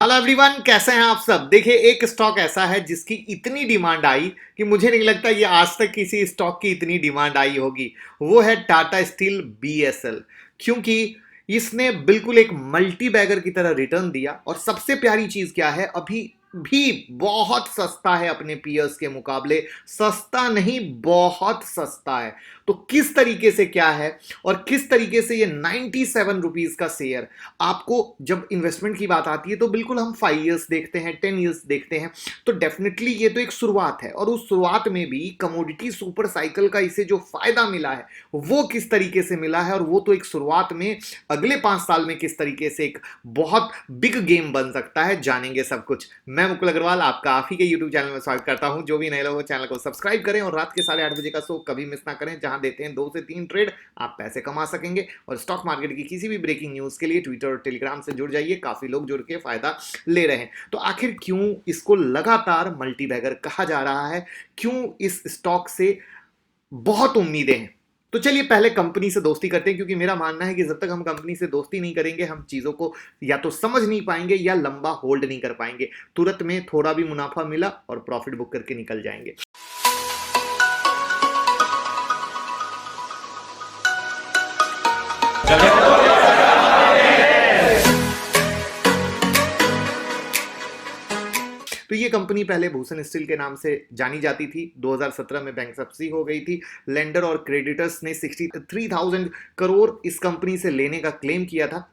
Hello everyone, कैसे हैं आप सब। देखिए, एक स्टॉक ऐसा है जिसकी इतनी डिमांड आई कि मुझे नहीं लगता ये आज तक किसी स्टॉक की इतनी डिमांड आई होगी। वो है टाटा स्टील बीएसएल। क्योंकि इसने बिल्कुल एक मल्टी बैगर की तरह रिटर्न दिया, और सबसे प्यारी चीज क्या है, अभी भी बहुत सस्ता है अपने पीयर्स के मुकाबले। सस्ता नहीं, बहुत सस्ता है। तो किस तरीके से क्या है और किस तरीके से ये 97 रुपीज का शेयर, आपको जब इन्वेस्टमेंट की बात आती है तो बिल्कुल हम 5 ईयर्स देखते हैं, 10 ईयर्स देखते हैं। तो डेफिनेटली ये तो एक शुरुआत है, और उस शुरुआत में भी कमोडिटी सुपर साइकिल का इसे जो फायदा मिला है वो किस तरीके से मिला है, और वो तो एक शुरुआत में अगले 5 साल में किस तरीके से एक बहुत बिग गेम बन सकता है, जानेंगे सब कुछ। मैं मुकुल अग्रवाल आपका आप ही के यूट्यूब चैनल में स्वागत करता हूं। जो भी नए लोग चैनल को सब्सक्राइब करें, और रात के 8:30 बजे का शो कभी मिस ना करें, जहां देते हैं 2 से 3 ट्रेड, आप पैसे कमा सकेंगे। और स्टॉक मार्केट की किसी भी ब्रेकिंग न्यूज के लिए ट्विटर और टेलीग्राम से जुड़ जाइए, काफी लोग जुड़ के फायदा ले रहे हैं। तो आखिर क्यों इसको लगातार मल्टीबैगर कहा जा रहा है, क्यों इस स्टॉक से बहुत उम्मीदें हैं। तो चलिए पहले कंपनी से दोस्ती करते हैं, क्योंकि मेरा मानना है कि जब तक हम कंपनी से दोस्ती नहीं करेंगे, हम चीजों को या तो समझ नहीं पाएंगे या लंबा होल्ड नहीं कर पाएंगे। तुरंत में थोड़ा भी मुनाफा मिला और प्रॉफिट बुक करके निकल जाएंगे। तो ये कंपनी पहले भूषण स्टील के नाम से जानी जाती थी। 2017 में बैंकरप्सी हो गई थी। लेंडर और क्रेडिटर्स ने 63,000 करोड़ इस कंपनी से लेने का क्लेम किया था,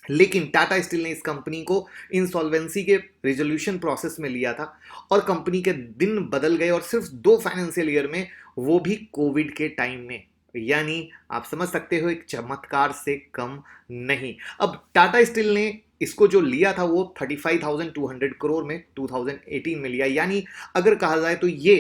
लेकिन टाटा स्टील ने इस कंपनी को इंसॉल्वेंसी के रिजोल्यूशन प्रोसेस में लिया था, और कंपनी के दिन बदल गए, और सिर्फ 2 फाइनेंशियल ईयर में, वो भी कोविड के टाइम में। यानी आप समझ सकते हो, एक चमत्कार से कम नहीं। अब टाटा स्टील ने इसको जो लिया था वो 35,200 करोड़ में 2018 में लिया। यानी अगर कहा जाए तो ये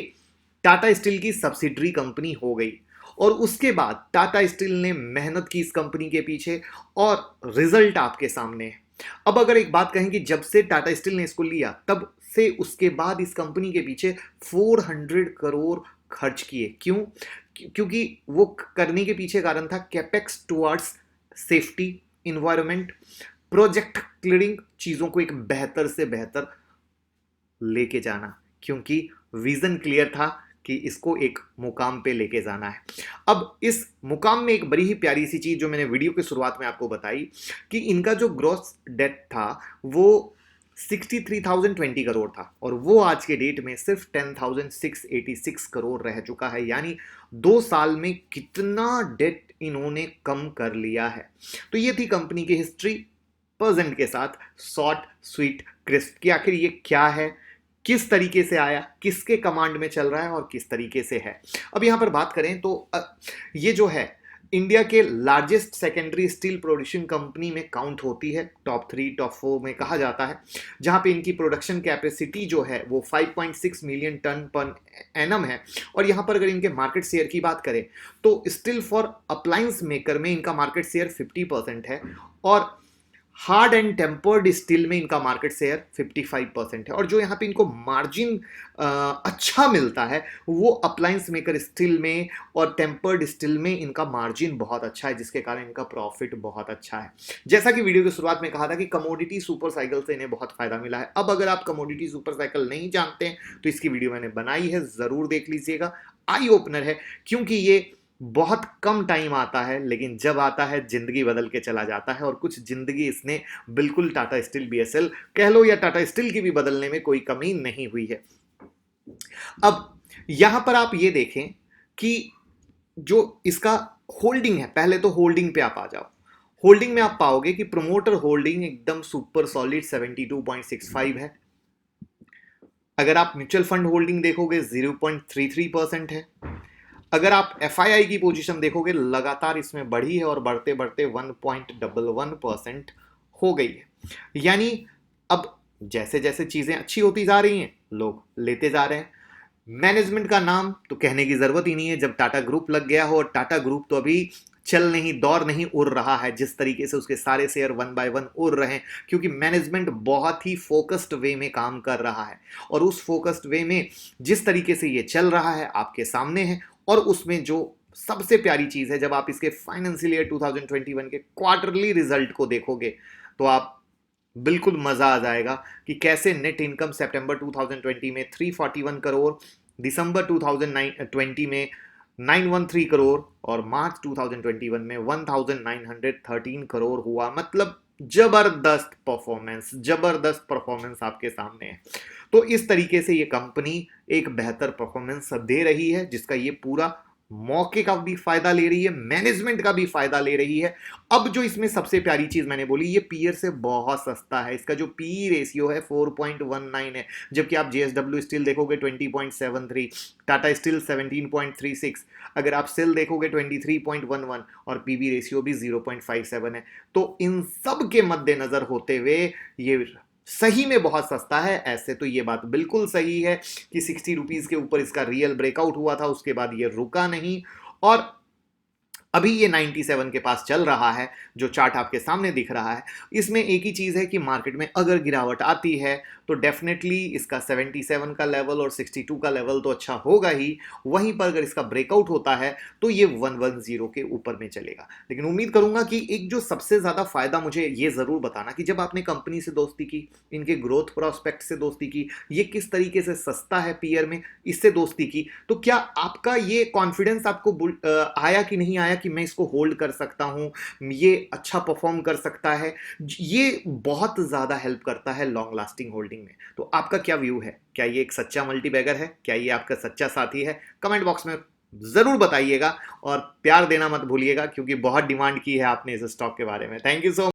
टाटा स्टील की सब्सिडरी कंपनी हो गई। और उसके बाद टाटा स्टील ने मेहनत की इस कंपनी के पीछे, और रिजल्ट आपके सामने है। अब अगर एक बात कहें कि जब से टाटा स्टील ने इसको लिया, तब से उसके बाद इस कंपनी के पीछे 400 करोड़ खर्च किए। क्यों? क्योंकि वो करने के पीछे कारण था capex towards safety, environment, project clearing, चीजों को एक बेहतर से बेहतर लेके जाना, क्योंकि विजन क्लियर था कि इसको एक मुकाम पे लेके जाना है। अब इस मुकाम में एक बड़ी ही प्यारी सी चीज जो मैंने वीडियो की शुरुआत में आपको बताई, कि इनका जो ग्रॉस डेट था वो 63,020 करोड़ था, और वो आज के डेट में सिर्फ 10,686 करोड़ रह चुका है। यानी 2 साल में कितना डेट इन्होंने कम कर लिया है। तो ये थी कंपनी की हिस्ट्री प्रेजेंट के साथ, शॉर्ट स्वीट क्रिस्प, कि आखिर ये क्या है, किस तरीके से आया, किसके कमांड में चल रहा है, और किस तरीके से है। अब यहां पर बात करें तो ये जो है इंडिया के largest secondary steel producing company में काउंट होती है। टॉप 3 टॉप 4 में कहा जाता है, जहां पे इनकी प्रोडक्शन कैपेसिटी जो है वो 5.6 मिलियन टन पर एनम है। और यहां पर अगर इनके मार्केट शेयर की बात करें तो स्टील फॉर अप्लायंस मेकर में इनका मार्केट शेयर 50% है, और हार्ड एंड टेम्पर्ड स्टील में इनका मार्केट शेयर 55% है। और जो यहाँ पे इनको मार्जिन अच्छा मिलता है वो अप्लायंस मेकर स्टील में और टेम्पर्ड स्टील में इनका मार्जिन बहुत अच्छा है, जिसके कारण इनका प्रॉफिट बहुत अच्छा है। जैसा कि वीडियो की शुरुआत में कहा था कि कमोडिटी सुपर साइकिल से इन्हें बहुत फायदा मिला है। अब अगर आप कमोडिटी सुपर साइकिल नहीं जानते हैं तो इसकी वीडियो मैंने बनाई है, जरूर देख लीजिएगा। आई ओपनर है, क्योंकि ये बहुत कम टाइम आता है, लेकिन जब आता है जिंदगी बदल के चला जाता है। और कुछ जिंदगी इसने बिल्कुल टाटा स्टील बीएसएल कह लो या टाटा स्टील की भी बदलने में कोई कमी नहीं हुई है। अब यहां पर आप ये देखें कि जो इसका होल्डिंग है, पहले तो होल्डिंग पे आप आ जाओ। होल्डिंग में आप पाओगे कि प्रमोटर होल्डिंग एकदम सुपर सॉलिड 72.65 है। अगर आप म्यूचुअल फंड होल्डिंग देखोगे 0.33% है। अगर आप एफआईआई की पोजीशन देखोगे, लगातार इसमें बढ़ी है, और बढ़ते बढ़ते 1.11% हो गई है। यानी अब जैसे जैसे चीजें अच्छी होती जा रही हैं, लोग लेते जा रहे हैं। मैनेजमेंट का नाम तो कहने की जरूरत ही नहीं है, जब टाटा ग्रुप लग गया हो। और टाटा ग्रुप तो अभी चल नहीं, दौड़ नहीं, उड़ रहा है। जिस तरीके से उसके सारे शेयर 1 बाय 1 उड़ रहे हैं, क्योंकि मैनेजमेंट बहुत ही फोकस्ड वे में काम कर रहा है। और उस फोकस्ड वे में जिस तरीके से ये चल रहा है आपके सामने है। और उसमें जो सबसे प्यारी चीज है, जब आप इसके फाइनेंशियल ईयर 2021 के क्वार्टरली रिजल्ट को देखोगे तो आप बिल्कुल मजा आ जाएगा कि कैसे नेट इनकम सितंबर 2020 में 341 करोड़, दिसंबर 2020 में 913 करोड़ और मार्च 2021 में 1913 करोड़ हुआ। मतलब जबरदस्त परफॉर्मेंस आपके सामने है। तो इस तरीके से ये कंपनी एक बेहतर परफॉर्मेंस दे रही है, जिसका ये पूरा मौके का भी फायदा ले रही है, मैनेजमेंट का भी फायदा ले रही है। अब जो इसमें सबसे प्यारी चीज मैंने बोली, ये पीयर से बहुत सस्ता है। इसका जो पी रेशियो है 4.19 है, जबकि आप जेएसडब्ल्यू स्टील देखोगे 20.73, टाटा स्टील 17.36, अगर आप सेल देखोगे 23.11 और पीबी रेशियो भी 0.57 है। तो इन सब के मद्देनजर होते हुए ये सही में बहुत सस्ता है। ऐसे तो ये बात बिल्कुल सही है कि 60 रुपीज के ऊपर इसका रियल ब्रेकआउट हुआ था, उसके बाद ये रुका नहीं और अभी ये 97 के पास चल रहा है, जो चार्ट आपके सामने दिख रहा है। इसमें एक ही चीज है कि मार्केट में अगर गिरावट आती है तो डेफिनेटली इसका 77 का लेवल और 62 का लेवल तो अच्छा होगा ही, वहीं पर अगर इसका ब्रेकआउट होता है तो ये 110 के ऊपर में चलेगा। लेकिन उम्मीद करूंगा कि एक जो सबसे ज्यादा फायदा, मुझे ये जरूर बताना कि जब आपने कंपनी से दोस्ती की, इनके ग्रोथ प्रोस्पेक्ट से दोस्ती की, ये किस तरीके से सस्ता है पीयर में, इससे दोस्ती की, तो क्या आपका ये कॉन्फिडेंस आपको आया कि नहीं आया कि मैं इसको होल्ड कर सकता हूं, ये अच्छा परफॉर्म कर सकता है। ये बहुत ज्यादा हेल्प करता है लॉन्ग लास्टिंग होल्डिंग में। तो आपका क्या व्यू है? क्या ये एक सच्चा मल्टीबैगर है? क्या ये आपका सच्चा साथी है? कमेंट बॉक्स में जरूर बताइएगा और प्यार देना मत भूलिएगा, क्योंकि बहुत डिमांड की है आपने इस स्टॉक के बारे में। Thank you so